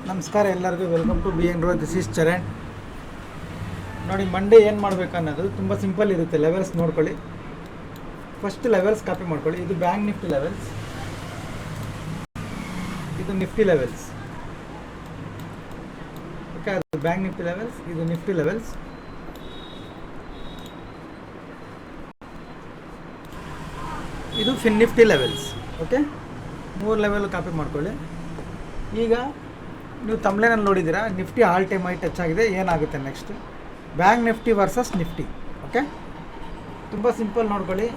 ನಮಸ್ಕಾರ ಎಲ್ಲರಿಗೂ, welcome to B N row. This is Charan. ನೋಡಿ, ಮಂಡೇ ಏನು ಮಾಡಬೇಕು ಅನ್ನೋದು ತುಂಬ ಸಿಂಪಲ್ ಇರುತ್ತೆ. ಲೆವೆಲ್ಸ್ ನೋಡ್ಕೊಳ್ಳಿ. ಫಸ್ಟ್ ಲೆವೆಲ್ಸ್ ಕಾಪಿ ಮಾಡ್ಕೊಳ್ಳಿ. ಇದು ಬ್ಯಾಂಕ್ ನಿಫ್ಟಿ ಲೆವೆಲ್ಸ್, ಇದು ನಿಫ್ಟಿ ಲೆವೆಲ್ಸ್. ಓಕೆ, ಅದು ಬ್ಯಾಂಕ್ ನಿಫ್ಟಿ ಲೆವೆಲ್ಸ್, ಇದು ನಿಫ್ಟಿ ಲೆವೆಲ್ಸ್. ಇದು fin Nifty levels. Okay, 3 level copy ಮಾಡ್ಕೊಳ್ಳಿ. ಈಗ ನೀವು ತಮ್ಲೇನಲ್ಲಿ ನೋಡಿದ್ದೀರಾ, Nifty all time high touch ಆಗಿದೆ. ಏನಾಗುತ್ತೆ next? Bank Nifty versus Nifty. Okay, ತುಂಬ ಸಿಂಪಲ್ ನೋಡ್ಕೊಳ್ಳಿ.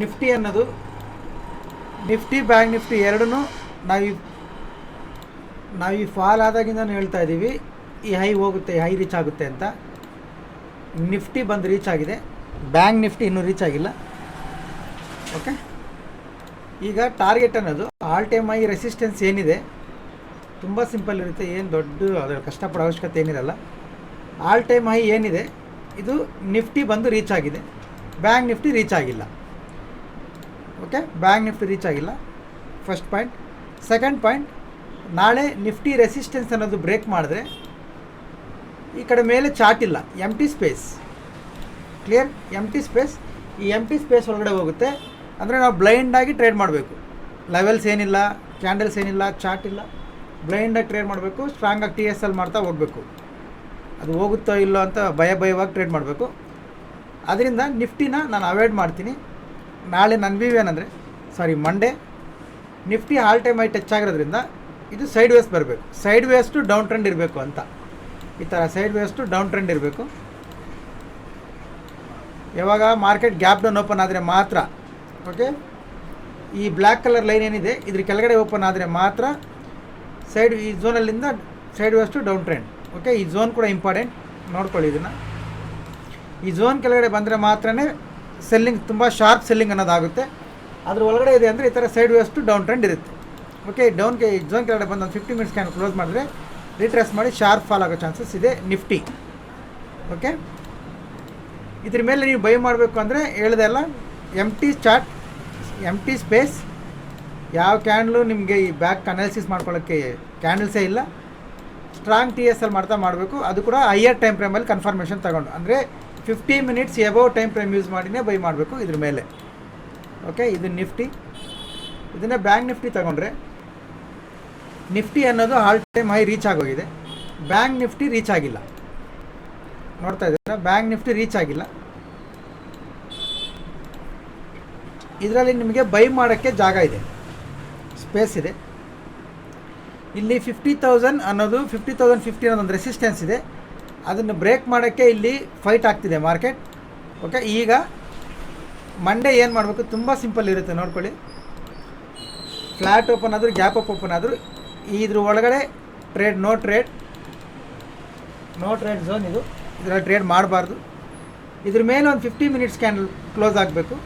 ನಿಫ್ಟಿ ಅನ್ನೋದು ನಿಫ್ಟಿ ಬ್ಯಾಂಕ್ ನಿಫ್ಟಿ ಎರಡೂ ನಾವು ಈ ಫಾಲ್ ಆದಾಗಿಂದ ಹೇಳ್ತಾ ಇದ್ದೀವಿ, ಈ ಹೈ ಹೋಗುತ್ತೆ, ಹೈ ರೀಚ್ ಆಗುತ್ತೆ ಅಂತ. ನಿಫ್ಟಿ ಬಂದು ರೀಚ್ ಆಗಿದೆ, ಬ್ಯಾಂಕ್ ನಿಫ್ಟಿ ಇನ್ನೂ ರೀಚ್ ಆಗಿಲ್ಲ. ಓಕೆ, ಈಗ ಟಾರ್ಗೆಟ್ ಅನ್ನೋದು ಆಲ್ ಟೈಮ್ ಹೈ ರೆಸಿಸ್ಟೆನ್ಸ್ ಏನಿದೆ, ತುಂಬ ಸಿಂಪಲ್ ಇರುತ್ತೆ. ಏನು ದೊಡ್ಡ ಅದರ ಕಷ್ಟಪಡೋ ಅವಶ್ಯಕತೆ ಏನಿರಲ್ಲ. ಆಲ್ ಟೈಮ್ ಹೈ ಏನಿದೆ, ಇದು ನಿಫ್ಟಿ ಬಂದು ರೀಚ್ ಆಗಿದೆ, ಬ್ಯಾಂಕ್ ನಿಫ್ಟಿ ರೀಚ್ ಆಗಿಲ್ಲ. ಓಕೆ, ಬ್ಯಾಂಕ್ ನಿಫ್ಟಿ ರೀಚ್ ಆಗಿಲ್ಲ, ಫಸ್ಟ್ ಪಾಯಿಂಟ್. ಸೆಕೆಂಡ್ ಪಾಯಿಂಟ್, ನಾಳೆ ನಿಫ್ಟಿ ರೆಸಿಸ್ಟೆನ್ಸ್ ಅನ್ನೋದು ಬ್ರೇಕ್ ಮಾಡಿದ್ರೆ ಈ ಕಡೆ ಮೇಲೆ ಚಾರ್ಟ್ ಇಲ್ಲ, ಎಂಟಿ ಸ್ಪೇಸ್. ಕ್ಲಿಯರ್? ಎಂಟಿ ಸ್ಪೇಸ್. ಈ ಎಂಟಿ ಸ್ಪೇಸ್ ಒಳಗಡೆ ಹೋಗುತ್ತೆ ಅಂದರೆ ನಾವು ಬ್ಲೈಂಡಾಗಿ ಟ್ರೇಡ್ ಮಾಡಬೇಕು. ಲೆವೆಲ್ಸ್ ಏನಿಲ್ಲ, ಕ್ಯಾಂಡಲ್ಸ್ ಏನಿಲ್ಲ, ಚಾರ್ಟ್ ಇಲ್ಲ, ಬ್ಲೈಂಡಾಗಿ ಟ್ರೇಡ್ ಮಾಡಬೇಕು. ಸ್ಟ್ರಾಂಗಾಗಿ TSL ಮಾಡ್ತಾ ಹೋಗಬೇಕು. ಅದು ಹೋಗುತ್ತೋ ಇಲ್ಲೋ ಅಂತ ಭಯವಾಗಿ ಟ್ರೇಡ್ ಮಾಡಬೇಕು. ಅದರಿಂದ ನಿಫ್ಟಿನ ನಾನು ಅವಾಯ್ಡ್ ಮಾಡ್ತೀನಿ. ನಾಳೆ ನನ್ನ ವ್ಯೂ ಏನಂದರೆ, Monday Nifty all time high touch ಆಗಿರೋದ್ರಿಂದ ಇದು ಸೈಡ್ ವೇಸ್ ಬರಬೇಕು. Sideways to down trend ಇರಬೇಕು ಅಂತ. ಈ ಥರ sideways to down trend ಇರಬೇಕು. ಯಾವಾಗ ಮಾರ್ಕೆಟ್ ಗ್ಯಾಪ್ ಡೌನ್ ಓಪನ್ ಆದರೆ ಮಾತ್ರ, ಓಕೆ, ಈ ಬ್ಲ್ಯಾಕ್ ಕಲರ್ ಲೈನ್ ಏನಿದೆ ಇದ್ರ ಕೆಳಗಡೆ ಓಪನ್ ಆದರೆ ಮಾತ್ರ ಈ ಝೋನಲ್ಲಿಂದ sideways to down trend. Okay, ಈ ಝೋನ್ ಕೂಡ ಇಂಪಾರ್ಟೆಂಟ್, ನೋಡ್ಕೊಳ್ಳಿ ಇದನ್ನು. ಈ ಝೋನ್ ಕೆಳಗಡೆ ಬಂದರೆ ಮಾತ್ರ ಸೆಲ್ಲಿಂಗ್, ತುಂಬ ಶಾರ್ಪ್ ಸೆಲ್ಲಿಂಗ್ ಅನ್ನೋದಾಗುತ್ತೆ. ಅದ್ರ ಒಳಗಡೆ ಇದೆ ಅಂದರೆ ಈ ಥರ sideways to down trend ಇರುತ್ತೆ. ಓಕೆ, ಈ ಝೋನ್ ಕೆಳಗಡೆ ಬಂದು ಒಂದು 50 ಮಿನಿಟ್ಸ್ ಕ್ಯಾಂಡಲ್ ಕ್ಲೋಸ್ ಮಾಡಿದ್ರೆ ರಿಟ್ರೇಸ್ ಮಾಡಿ ಶಾರ್ಪ್ ಫಾಲ್ ಆಗೋ ಚಾನ್ಸಸ್ ಇದೆ ನಿಫ್ಟಿ. ಓಕೆ, ಇದ್ರ ಮೇಲೆ ನೀವು ಬೈ ಮಾಡಬೇಕು ಅಂದರೆ ಹೇಳಿದೆ ಅಲ್ಲ, ಎಂಟಿ ಚಾರ್ಟ್, ಎಂಟಿ ಸ್ಪೇಸ್. ಯಾವ ಕ್ಯಾಂಡಲು ನಿಮಗೆ ಈ ಬ್ಯಾಕ್ ಅನಾಲಿಸಿಸ್ ಮಾಡ್ಕೊಳ್ಳೋಕ್ಕೆ ಕ್ಯಾಂಡಲ್ಸೇ ಇಲ್ಲ. ಸ್ಟ್ರಾಂಗ್ TSL ಮಾಡಬೇಕು. ಅದು ಕೂಡ ಹೈಯರ್ ಟೈಮ್ ಫ್ರೇಮಲ್ಲಿ ಕನ್ಫರ್ಮೇಷನ್ ತಗೊಂಡು, ಅಂದರೆ 50 minutes above time frame use ಮಾಡಿನೇ ಬೈ ಮಾಡಬೇಕು ಇದ್ರ ಮೇಲೆ. ಓಕೆ, ಇದು ನಿಫ್ಟಿ. ಇದನ್ನೇ ಬ್ಯಾಂಕ್ ನಿಫ್ಟಿ ತಗೊಂಡ್ರೆ, ನಿಫ್ಟಿ ಅನ್ನೋದು ಆಲ್ ಟೈಮ್ ಹೈ ರೀಚ್ ಆಗೋಗಿದೆ, ಬ್ಯಾಂಕ್ ನಿಫ್ಟಿ ರೀಚ್ ಆಗಿಲ್ಲ. ನೋಡ್ತಾ ಇದ್ದೀರಾ, ಬ್ಯಾಂಕ್ ನಿಫ್ಟಿ ರೀಚ್ ಆಗಿಲ್ಲ. ಇದರಲ್ಲಿ ನಿಮಗೆ ಬೈ ಮಾಡೋಕ್ಕೆ ಜಾಗ ಇದೆ, ಸ್ಪೇಸ್ ಇದೆ. ಇಲ್ಲಿ 50,000 ಅನ್ನೋದು 50,050 ಅನ್ನೋದೊಂದು ರೆಸಿಸ್ಟೆನ್ಸ್ ಇದೆ. ಅದನ್ನು ಬ್ರೇಕ್ ಮಾಡೋಕ್ಕೆ ಇಲ್ಲಿ ಫೈಟ್ ಆಗ್ತಿದೆ ಮಾರ್ಕೆಟ್. ಓಕೆ, ಈಗ ಮಂಡೇ ಏನು ಮಾಡಬೇಕು? ತುಂಬ ಸಿಂಪಲ್ ಇರುತ್ತೆ, ನೋಡ್ಕೊಳ್ಳಿ. ಫ್ಲ್ಯಾಟ್ ಓಪನ್ ಆದರೂ, ಗ್ಯಾಪ್ ಅಪ್ ಓಪನ್ ಆದರೂ ಇದ್ರ ಒಳಗಡೆ ಟ್ರೇಡ್, ನೋ ಟ್ರೇಡ್ ಝೋನ್ ಇದು. ಇದರಲ್ಲಿ ಟ್ರೇಡ್ ಮಾಡಬಾರ್ದು. ಇದ್ರ ಮೇಲೆ ಒಂದು 50 ಮಿನಿಟ್ಸ್ ಕ್ಯಾಂಡಲ್ ಕ್ಲೋಸ್ ಆಗಬೇಕು.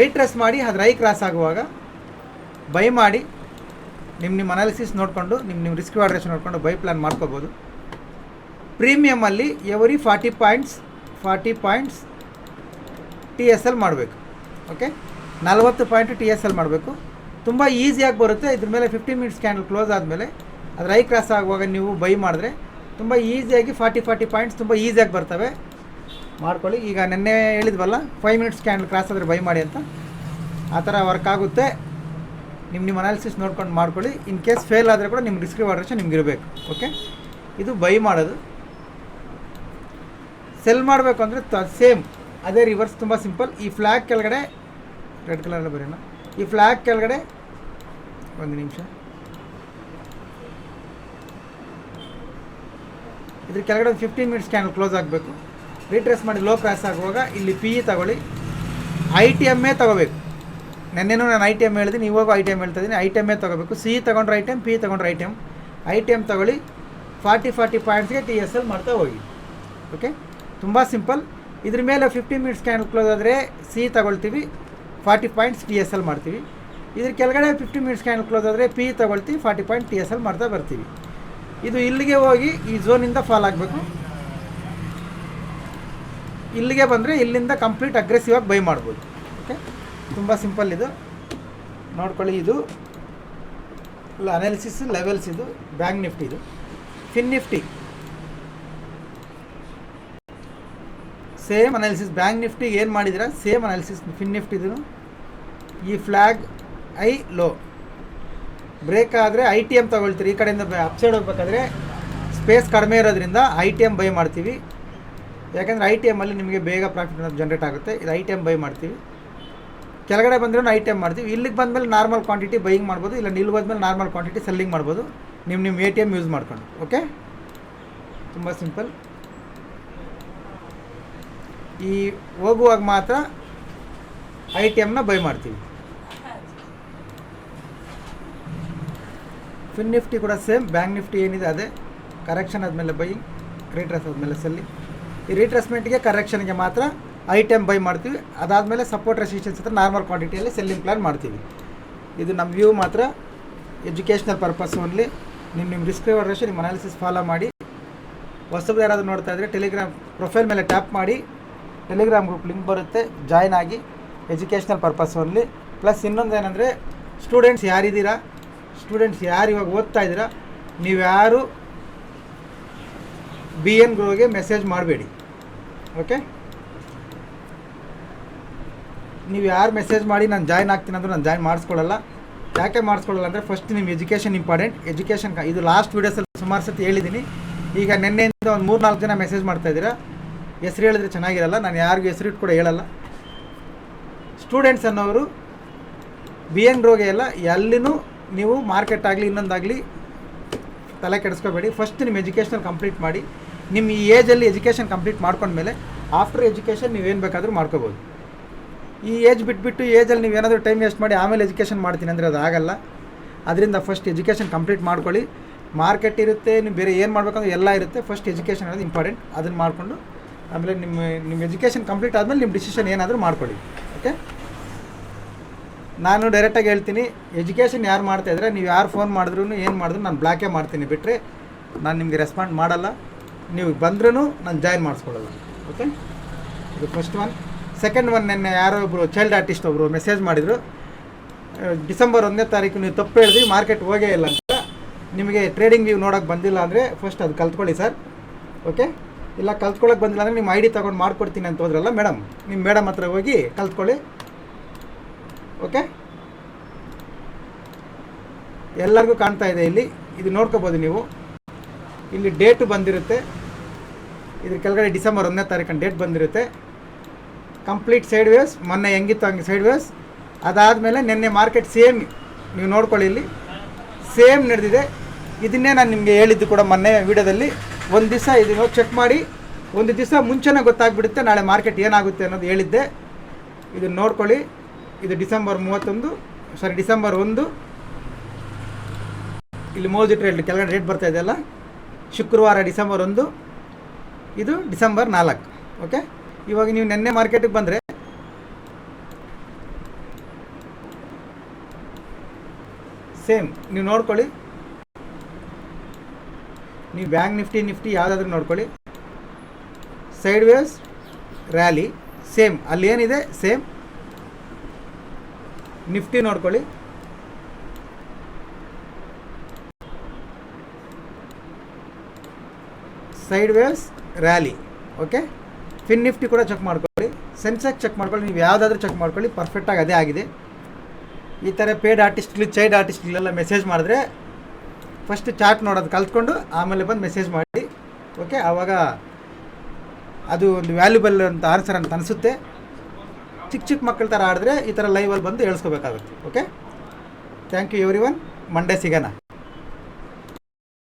ರೀಟ್ರೇಸ್ ಮಾಡಿ ಅದು ಹೈ ಕ್ರಾಸ್ ಆಗುವಾಗ ಬೈ ಮಾಡಿ, ನಿಮ್ಮ ಅನಾಲಿಸಿಸ್ ನೋಡಿಕೊಂಡು, ನಿಮ್ಮ ರಿಸ್ಕ್ ವಾಲ್ಯುಯೇಷನ್ ನೋಡಿಕೊಂಡು ಬೈ ಪ್ಲ್ಯಾನ್ ಮಾಡ್ಕೋಬೋದು. ಪ್ರೀಮಿಯಮಲ್ಲಿ ಎವರಿ 40 ಪಾಯಿಂಟ್ಸ್ TSL ಮಾಡಬೇಕು. ಓಕೆ, 40 ಪಾಯಿಂಟ್ TSL ಮಾಡಬೇಕು. ತುಂಬ ಈಸಿಯಾಗಿ ಬರುತ್ತೆ. ಇದ್ರ ಮೇಲೆ 50 ಮಿನಿಟ್ಸ್ ಕ್ಯಾಂಡಲ್ ಕ್ಲೋಸ್ ಆದಮೇಲೆ ಅದು ಹೈ ಕ್ರಾಸ್ ಆಗುವಾಗ ನೀವು ಬೈ ಮಾಡಿದ್ರೆ ತುಂಬ ಈಸಿಯಾಗಿ 40 ಪಾಯಿಂಟ್ಸ್ ತುಂಬ ಈಸಿಯಾಗಿ ಬರ್ತವೆ. ಮಾಡ್ಕೊಳ್ಳಿ. ಈಗ ನೆನ್ನೆ ಹೇಳಿದ್ವಲ್ಲ, 5 ಮಿನಿಟ್ಸ್ ಕ್ಯಾಂಡಲ್ ಕ್ರಾಸ್ ಆದರೆ ಬೈ ಮಾಡಿ ಅಂತ, ಆ ಥರ ವರ್ಕ್ ಆಗುತ್ತೆ. ನಿಮ್ಮ ಅನಾಲಿಸಿಸ್ ನೋಡ್ಕೊಂಡು ಮಾಡ್ಕೊಳ್ಳಿ. ಇನ್ ಕೇಸ್ ಫೇಲ್ ಆದರೆ ಕೂಡ ನಿಮ್ಮ ರಿಸ್ಕ್ ವಾಲ್ಯುಯೇಷನ್ ನಿಮ್ಗೆ ಇರಬೇಕು. ಓಕೆ, ಇದು ಬೈ ಮಾಡೋದು. ಸೆಲ್ ಮಾಡಬೇಕು ಅಂದರೆ ಸೇಮ್ ಅದೇ ರಿವರ್ಸ್, ತುಂಬ ಸಿಂಪಲ್. ಈ ಫ್ಲ್ಯಾಗ್ ಕೆಳಗಡೆ ರೆಡ್ ಕಲರಲ್ಲಿ ಬರೋಣ. ಈ ಫ್ಲ್ಯಾಗ್ ಕೆಳಗಡೆ ಒಂದು ನಿಮಿಷ, ಇದ್ರ ಕೆಳಗಡೆ ಒಂದು 15 ಮಿನಿಟ್ಸ್ ಕ್ಯಾಂಡಲ್ ಕ್ಲೋಸ್ ಆಗಬೇಕು. ರೀಟ್ರೇಸ್ ಮಾಡಿ ಲೋ ಕ್ರಾಸ್ ಆಗುವಾಗ ಇಲ್ಲಿ PE ತಗೊಳ್ಳಿ. ITM ತಗೋಬೇಕು. ನೆನ್ನೆನೂ ನಾನು ITM ಹೇಳಿದ್ದೀನಿ, ಇವಾಗ ITM ಹೇಳ್ತಾ ಇದ್ದೀನಿ. ITM ತಗೋಬೇಕು. CE ತಗೊಂಡ್ರೆ ITM, PE ತಗೊಂಡ್ರೆ ITM ತಗೊಳ್ಳಿ. 40 ಪಾಯಿಂಟ್ಸ್ಗೆ TSL ಮಾಡ್ತಾ ಹೋಗಿ. ಓಕೆ, ತುಂಬ ಸಿಂಪಲ್. ಇದ್ರ ಮೇಲೆ 50 ಮಿನಿಟ್ಸ್ ಕ್ಯಾಂಡಲ್ ಕ್ಲೋಸ್ ಆದರೆ CE ತಗೊಳ್ತೀವಿ, 40 ಪಾಯಿಂಟ್ಸ್ TSL ಮಾಡ್ತೀವಿ. ಇದ್ರ ಕೆಳಗಡೆ 50 ಮಿನಿಟ್ಸ್ ಕ್ಯಾಂಡಲ್ ಕ್ಲೋಸ್ ಆದರೆ PE ತಗೊಳ್ತೀವಿ, 40 ಪಾಯಿಂಟ್ TSL ಮಾಡ್ತಾ ಬರ್ತೀವಿ. ಇದು ಇಲ್ಲಿಗೆ ಹೋಗಿ ಈ ಝೋನಿಂದ ಫಾಲ್ ಆಗಬೇಕು. ಇಲ್ಲಿಗೆ ಬಂದರೆ ಇಲ್ಲಿಂದ ಕಂಪ್ಲೀಟ್ ಅಗ್ರೆಸಿವ್ ಆಗಿ ಬೈ ಮಾಡ್ಬೋದು. ಓಕೆ, ತುಂಬ ಸಿಂಪಲ್ ಇದು, ನೋಡ್ಕೊಳ್ಳಿ. ಇದು ಅನಾಲಿಸಿಸ್ ಲೆವೆಲ್ಸ್ ಇದು ಬ್ಯಾಂಕ್ ನಿಫ್ಟಿ, ಇದು fin Nifty same analysis. Bank ನಿಫ್ಟಿಗೆ ಏನು ಮಾಡಿದಿರ ಸೇಮ್ ಅನಾಲಿಸಿಸ್ ಫಿನ್ ನಿಫ್ಟಿದು. ಈ ಫ್ಲ್ಯಾಗ್ ಐ ಲೋ ಬ್ರೇಕ್ ಆದರೆ ಐ ಟಿ ಎಮ್ ತೊಗೊಳ್ತೀರಿ. ಈ ಕಡೆಯಿಂದ ಅಪ್ಸೈಡ್ ಹೋಗ್ಬೇಕಾದ್ರೆ ಸ್ಪೇಸ್ ಕಡಿಮೆ ಇರೋದ್ರಿಂದ ಐ ಟಿ ಎಮ್ ಬೈ ಮಾಡ್ತೀವಿ. ಯಾಕೆಂದರೆ ಐ ಟಿ ಎಮ್ಮಲ್ಲಿ ನಿಮಗೆ ಬೇಗ ಪ್ರಾಫಿಟ್ ಜನ್ರೇಟ್ ಆಗುತ್ತೆ. ಇದು ಐ ಟಿ ಎಮ್ ಬೈ ಮಾಡ್ತೀವಿ. ಕೆಳಗಡೆ ಬಂದರೂ ಐ ಟಿ ಎಮ್ ಮಾಡ್ತೀವಿ. ಇಲ್ಲಿಗೆ ಬಂದಮೇಲೆ ನಾರ್ಮಲ್ ಕ್ವಾಂಟಿಟಿ ಬೈಯಿಂಗ್ ಮಾಡ್ಬೋದು, ಇಲ್ಲ ಇಲ್ಲಿ ಹೋದ್ಮೇಲೆ ನಾರ್ಮಲ್ ಕ್ವಾಂಟಿಟಿ ಸೆಲ್ಲಿಂಗ್ ಮಾಡ್ಬೋದು ನಿಮ್ಮ ಎ ಟಿ ಎಮ್ ಯೂಸ್ ಮಾಡ್ಕೊಂಡು. ಓಕೆ, ತುಂಬ ಸಿಂಪಲ್. ಈ ಹೋಗುವಾಗ ಮಾತ್ರ ಐ ಟಿ ಎಮ್ನ ಬೈ ಮಾಡ್ತೀವಿ. ಫಿನ್ ನಿಫ್ಟಿ ಕೂಡ ಸೇಮ್. ಬ್ಯಾಂಕ್ ನಿಫ್ಟಿ ಏನಿದೆ ಅದೇ, ಕರೆಕ್ಷನ್ ಆದಮೇಲೆ ಬೈಯಿಂಗ್, ರೀಟ್ರೆಸ್ ಆದಮೇಲೆ ಸೆಲ್ಲಿಂಗ್. ಈ ರೀಟ್ರೆಸ್ಮೆಂಟ್ಗೆ ಕರೆಕ್ಷನ್ಗೆ ಮಾತ್ರ ಐ ಟಿ ಎಮ್ ಬೈ ಮಾಡ್ತೀವಿ. ಅದಾದಮೇಲೆ ಸಪೋರ್ಟ್ ರೆಸಿಸ್ಟೆನ್ಸ್ ಹತ್ರ ನಾರ್ಮಲ್ ಕ್ವಾಂಟಿಟಿಯಲ್ಲಿ ಸೆಲ್ಲಿಂಗ್ ಪ್ಲಾನ್ ಮಾಡ್ತೀವಿ. ಇದು ನಮ್ಮ ವ್ಯೂ ಮಾತ್ರ ಎಜುಕೇಷ್ನಲ್ ಪರ್ಪಸ್ ಓನ್ಲಿ. ನಿಮ್ಮ ರಿಸ್ಕ್ ರಿವಾರ್ಡ್ ರೇಷಿಯೋ ನಿಮ್ಮ ಅನಾಲಿಸಿಸ್ ಫಾಲೋ ಮಾಡಿ. ಹೊಸಬ್ರು ಯಾರಾದರೂ ನೋಡ್ತಾ ಇದ್ದರೆ ಟೆಲಿಗ್ರಾಮ್ ಪ್ರೊಫೈಲ್ ಮೇಲೆ ಟ್ಯಾಪ್ ಮಾಡಿ, ಟೆಲಿಗ್ರಾಮ್ ಗ್ರೂಪ್ ಲಿಂಕ್ ಬರುತ್ತೆ, ಜಾಯ್ನ್ ಆಗಿ. Educational purpose only. ಪ್ಲಸ್ ಇನ್ನೊಂದು ಏನಂದರೆ, ಸ್ಟೂಡೆಂಟ್ಸ್ ಯಾರಿದ್ದೀರಾ, ಸ್ಟೂಡೆಂಟ್ಸ್ ಯಾರು ಇವಾಗ ಓದ್ತಾ ಇದ್ದೀರಾ, ನೀವ್ಯಾರು ಬಿ ಎನ್ ಗ್ರೋಗೆ ಮೆಸೇಜ್ ಮಾಡಬೇಡಿ. ಓಕೆ, ನೀವು ಯಾರು ಮೆಸೇಜ್ ಮಾಡಿ ನಾನು ಜಾಯ್ನ್ ಆಗ್ತೀನಿ ಅಂದರೂ ನಾನು ಜಾಯ್ನ್ ಮಾಡಿಸ್ಕೊಳ್ಳಲ್ಲ. ಯಾಕೆ ಮಾಡಿಸ್ಕೊಳ್ಳಲ್ಲ ಅಂದರೆ, ಫಸ್ಟ್ ನಿಮ್ಮ ಎಜುಕೇಷನ್ ಇಂಪಾರ್ಟೆಂಟ್. ಎಜುಕೇಷನ್ ಇದು ಲಾಸ್ಟ್ ವೀಡಿಯೋಸಲ್ಲಿ ಸುಮಾರು ಸತಿ ಹೇಳಿದ್ದೀನಿ. ಈಗ ನಿನ್ನೆಯಿಂದ ಒಂದು 3-4 ಜನ ಮೆಸೇಜ್ ಮಾಡ್ತಾಯಿದ್ದೀರಾ. ಹೆಸರು ಹೇಳಿದ್ರೆ ಚೆನ್ನಾಗಿರಲ್ಲ, ನಾನು ಯಾರಿಗೂ ಹೆಸರಿಟ್ಟು ಕೂಡ ಹೇಳಲ್ಲ. ಸ್ಟೂಡೆಂಟ್ಸ್ ಅನ್ನೋರು ಬಿ ಎನ್ ಗ್ರೋಗೆ ಎಲ್ಲ ಎಲ್ಲಿನೂ ನೀವು ಮಾರ್ಕೆಟ್ ಆಗಲಿ ಇನ್ನೊಂದಾಗಲಿ ತಲೆ ಕೆಡಿಸ್ಕೋಬೇಡಿ. ಫಸ್ಟ್ ನಿಮ್ಮ ಎಜುಕೇಷನ್ ಕಂಪ್ಲೀಟ್ ಮಾಡಿ. ನಿಮ್ಮ ಈ ಏಜಲ್ಲಿ ಎಜುಕೇಷನ್ ಕಂಪ್ಲೀಟ್ ಮಾಡ್ಕೊಂಡ್ಮೇಲೆ ಆಫ್ಟರ್ ಎಜುಕೇಷನ್ ನೀವೇನು ಬೇಕಾದರೂ ಮಾಡ್ಕೋಬೋದು. ಈ ಏಜ್ ಬಿಟ್ಬಿಟ್ಟು ಏಜಲ್ಲಿ ನೀವೇನಾದರೂ ಟೈಮ್ ವೇಸ್ಟ್ ಮಾಡಿ ಆಮೇಲೆ ಎಜುಕೇಷನ್ ಮಾಡ್ತೀನಿ ಅಂದರೆ ಅದು ಆಗಲ್ಲ. ಅದರಿಂದ ಫಸ್ಟ್ ಎಜುಕೇಷನ್ ಕಂಪ್ಲೀಟ್ ಮಾಡ್ಕೊಳ್ಳಿ. ಮಾರ್ಕೆಟ್ ಇರುತ್ತೆ, ನೀವು ಬೇರೆ ಏನು ಮಾಡಬೇಕಂದ್ರೆ ಎಲ್ಲ ಇರುತ್ತೆ. ಫಸ್ಟ್ ಎಜುಕೇಷನ್ ಅನ್ನೋದು ಇಂಪಾರ್ಟೆಂಟ್. ಅದನ್ನು ಮಾಡಿಕೊಂಡು ಆಮೇಲೆ ನಿಮ್ಮ ಎಜುಕೇಷನ್ ಕಂಪ್ಲೀಟ್ ಆದಮೇಲೆ ನಿಮ್ಮ ಡಿಸಿಷನ್ ಏನಾದರೂ ಮಾಡ್ಕೊಳ್ಳಿ. ಓಕೆ, ನಾನು ಡೈರೆಕ್ಟಾಗಿ ಹೇಳ್ತೀನಿ, ಎಜುಕೇಷನ್ ಯಾರು ಮಾಡ್ತಾಯಿದ್ರೆ ನೀವು ಯಾರು ಫೋನ್ ಮಾಡಿದ್ರು ಏನು ಮಾಡಿದ್ರು ನಾನು ಬ್ಲಾಕೇ ಮಾಡ್ತೀನಿ, ಬಿಟ್ಟರೆ ನಾನು ನಿಮಗೆ ರೆಸ್ಪಾಂಡ್ ಮಾಡಲ್ಲ. ನೀವು ಬಂದ್ರೂ ನಾನು ಜಾಯಿನ್ ಮಾಡಿಸ್ಕೊಳ್ಳಲ್ಲ. ಓಕೆ, ಇದು ಫಸ್ಟ್ ಒನ್. ಸೆಕೆಂಡ್ ಒನ್, ನೆನ್ನೆ ಯಾರೋ ಒಬ್ಬರು ಚೈಲ್ಡ್ ಆರ್ಟಿಸ್ಟ್ ಒಬ್ಬರು ಮೆಸೇಜ್ ಮಾಡಿದರು, ಡಿಸೆಂಬರ್ 1ನೇ ತಾರೀಕು ನೀವು ತಪ್ಪು ಹೇಳಿದ್ವಿ, ಮಾರ್ಕೆಟ್ ಹೋಗೇ ಇಲ್ಲ ಅಂತ. ನಿಮಗೆ ಟ್ರೇಡಿಂಗ್ ವ್ಯೂ ನೋಡೋಕ್ಕೆ ಬಂದಿಲ್ಲ ಅಂದರೆ ಫಸ್ಟ್ ಅದು ಕಲ್ತ್ಕೊಳ್ಳಿ ಸರ್. ಓಕೆ, ಇಲ್ಲ ಕಲ್ತ್ಕೊಳ್ಳೋಕೆ ಬಂದಿಲ್ಲ ಅಂದರೆ ನಿಮ್ಮ ಐ ಡಿ ತೊಗೊಂಡು ಮಾಡ್ಕೊಡ್ತೀನಿ ಅಂತ ಹೋದ್ರಲ್ಲ ಮೇಡಮ್, ನಿಮ್ಮ ಮೇಡಮ್ ಹತ್ರ ಹೋಗಿ ಕಲ್ತ್ಕೊಳ್ಳಿ. ಓಕೆ, ಎಲ್ಲರಿಗೂ ಕಾಣ್ತಾ ಇದೆ ಇಲ್ಲಿ, ಇದು ನೋಡ್ಕೋಬೋದು ನೀವು. ಇಲ್ಲಿ ಡೇಟು ಬಂದಿರುತ್ತೆ, ಇದ್ರ ಕೆಳಗಡೆ ಡಿಸೆಂಬರ್ 1ನೇ ತಾರೀಕು ಡೇಟ್ ಬಂದಿರುತ್ತೆ. ಕಂಪ್ಲೀಟ್ ಸೈಡ್ ವೇಸ್, ಮೊನ್ನೆ ಹೆಂಗಿತ್ತು ಹಂಗೆ ಸೈಡ್ ವೇಸ್. ಅದಾದಮೇಲೆ ನಿನ್ನೆ ಮಾರ್ಕೆಟ್ ಸೇಮ್ ನೀವು ನೋಡ್ಕೊಳ್ಳಿ, ಇಲ್ಲಿ ಸೇಮ್ ನಡೆದಿದೆ. ಇದನ್ನೇ ನಾನು ನಿಮಗೆ ಹೇಳಿದ್ದು ಕೂಡ ಮೊನ್ನೆ ವೀಡಿಯೋದಲ್ಲಿ. ಒಂದು ದಿವಸ ಇದನ್ನು ಚೆಕ್ ಮಾಡಿ, ಒಂದು ದಿವಸ ಮುಂಚೆನೇ ಗೊತ್ತಾಗ್ಬಿಡುತ್ತೆ ನಾಳೆ ಮಾರ್ಕೆಟ್ ಏನಾಗುತ್ತೆ ಅನ್ನೋದು ಹೇಳಿದ್ದೆ. ಇದನ್ನು ನೋಡ್ಕೊಳ್ಳಿ. ಇದು ಡಿಸೆಂಬರ್ 1, ಇಲ್ಲಿ ಮೋಜಿಟ್ ರೇಟ್ ಕೆಳಗಡೆ ರೇಟ್ ಬರ್ತಾ ಇದೆಯಲ್ಲ, ಶುಕ್ರವಾರ ಡಿಸೆಂಬರ್ 1, ಇದು ಡಿಸೆಂಬರ್ 4. ಓಕೆ, ಇವಾಗ ನೀವು ನೆನ್ನೆ ಮಾರ್ಕೆಟಿಗೆ ಬಂದರೆ ಸೇಮ್ ನೀವು ನೋಡ್ಕೊಳ್ಳಿ. ನೀವು ಬ್ಯಾಂಕ್ ನಿಫ್ಟಿ ಯಾವುದಾದ್ರೂ ನೋಡ್ಕೊಳ್ಳಿ, ಸೈಡ್ ವೇಸ್ ರ್ಯಾಲಿ ಸೇಮ್, ಅಲ್ಲಿ ಏನಿದೆ ಸೇಮ್. ನಿಫ್ಟಿ ನೋಡ್ಕೊಳ್ಳಿ, sideways rally. Okay, fin Nifty ಕೂಡ ಚೆಕ್ ಮಾಡ್ಕೊಳ್ಳಿ, ಸೆನ್ಸೆಕ್ಸ್ ಚೆಕ್ ಮಾಡ್ಕೊಳ್ಳಿ, ನೀವು ಯಾವುದಾದ್ರೂ ಚೆಕ್ ಮಾಡ್ಕೊಳ್ಳಿ, ಪರ್ಫೆಕ್ಟಾಗಿ ಅದೇ ಆಗಿದೆ. ಈ ಥರ ಪೇಡ್ ಆರ್ಟಿಸ್ಟ್ಗಳು ಚೈಲ್ಡ್ ಆರ್ಟಿಸ್ಟ್ಗಳೆಲ್ಲ ಮೆಸೇಜ್ ಮಾಡಿದ್ರೆ ಫಸ್ಟ್ ಚಾರ್ಟ್ ನೋಡೋದು ಕಲ್ತ್ಕೊಂಡು ಆಮೇಲೆ ಬಂದು ಮೆಸೇಜ್ ಮಾಡಿ. ಓಕೆ, ಆವಾಗ ಅದು ಒಂದು ವ್ಯಾಲ್ಯೂಬಲ್ ಅಂತ ಆನ್ಸರ್ ಅಂತ ಅನಿಸುತ್ತೆ. ಚಿಕ್ಕ ಮಕ್ಕಳ ಥರ ಆಡಿದ್ರೆ ಈ ಥರ ಲೈವಲ್ಲಿ ಬಂದು ಹೇಳ್ಸ್ಕೋಬೇಕಾಗುತ್ತೆ. Okay, thank you every one. Monday ಸಿಗೋಣ.